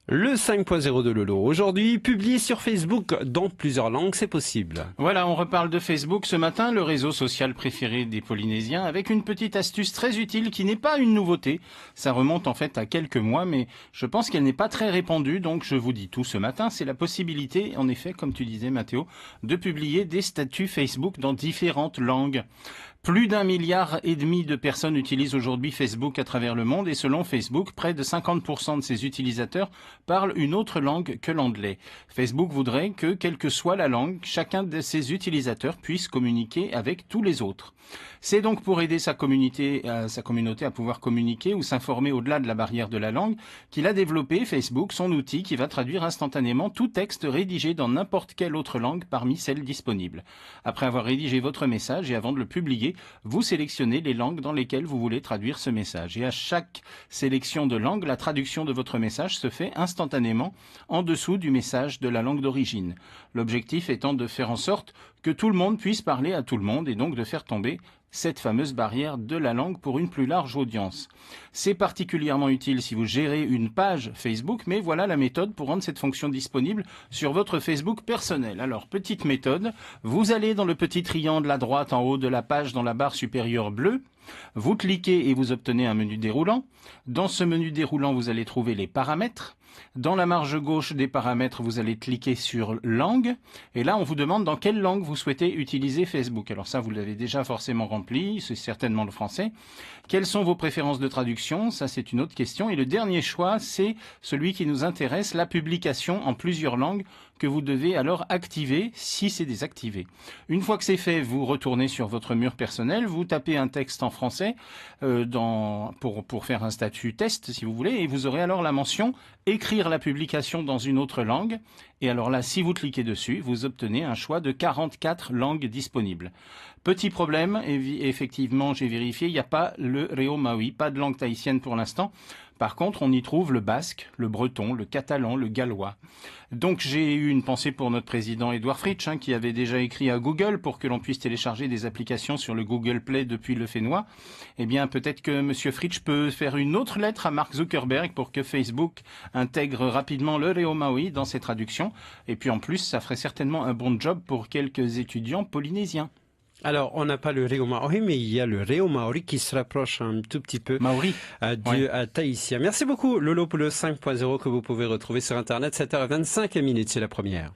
Le 5.0 de Lolo, aujourd'hui publié sur Facebook dans plusieurs langues, c'est possible. Voilà, on reparle de Facebook ce matin, le réseau social préféré des Polynésiens, avec une petite astuce très utile qui n'est pas une nouveauté. Ça remonte en fait à quelques mois, mais je pense qu'elle n'est pas très répandue, donc je vous dis tout ce matin. C'est la possibilité, en effet, comme tu disais Mathéo, de publier des statuts Facebook dans différentes langues. Plus d'1,5 milliard de personnes utilisent aujourd'hui Facebook à travers le monde et selon Facebook, près de 50% de ses utilisateurs parlent une autre langue que l'anglais. Facebook voudrait que, quelle que soit la langue, chacun de ses utilisateurs puisse communiquer avec tous les autres. C'est donc pour aider sa communauté à pouvoir communiquer ou s'informer au-delà de la barrière de la langue qu'il a développé, Facebook, son outil qui va traduire instantanément tout texte rédigé dans n'importe quelle autre langue parmi celles disponibles. Après avoir rédigé votre message et avant de le publier, vous sélectionnez les langues dans lesquelles vous voulez traduire ce message. Et à chaque sélection de langue, la traduction de votre message se fait instantanément en dessous du message de la langue d'origine. L'objectif étant de faire en sorte que tout le monde puisse parler à tout le monde et donc de faire tomber cette fameuse barrière de la langue pour une plus large audience. C'est particulièrement utile si vous gérez une page Facebook, mais voilà la méthode pour rendre cette fonction disponible sur votre Facebook personnel. Alors, petite méthode, vous allez dans le petit triangle à droite en haut de la page dans la barre supérieure bleue, vous cliquez et vous obtenez un menu déroulant. Dans ce menu déroulant, vous allez trouver les paramètres. Dans la marge gauche des paramètres, vous allez cliquer sur langue. Et là, on vous demande dans quelle langue vous souhaitez utiliser Facebook. Alors ça, vous l'avez déjà forcément rempli, c'est certainement le français. Quelles sont vos préférences de traduction? Ça, c'est une autre question. Et le dernier choix, c'est celui qui nous intéresse, la publication en plusieurs langues que vous devez alors activer si c'est désactivé. Une fois que c'est fait, vous retournez sur votre mur personnel, vous tapez un texte en français pour faire un statut test si vous voulez, et vous aurez alors la mention écrire la publication dans une autre langue. Et alors là, si vous cliquez dessus, vous obtenez un choix de 44 langues disponibles. Petit problème, effectivement, j'ai vérifié, il n'y a pas le Reo Maui, pas de langue tahitienne pour l'instant. Par contre, on y trouve le basque, le breton, le catalan, le gallois. Donc j'ai eu une pensée pour notre président Édouard Fritsch, qui avait déjà écrit à Google pour que l'on puisse télécharger des applications sur le Google Play depuis le Fénois. Eh bien, peut-être que M. Fritsch peut faire une autre lettre à Mark Zuckerberg pour que Facebook intègre rapidement le Reo Maui dans ses traductions. Et puis en plus, ça ferait certainement un bon job pour quelques étudiants polynésiens. Alors, on n'a pas le Reo Maori, mais il y a le Reo Maori qui se rapproche un tout petit peu du tahitien. Merci beaucoup, Lolo, pour le 5.0 que vous pouvez retrouver sur Internet, 7h25, c'est la première.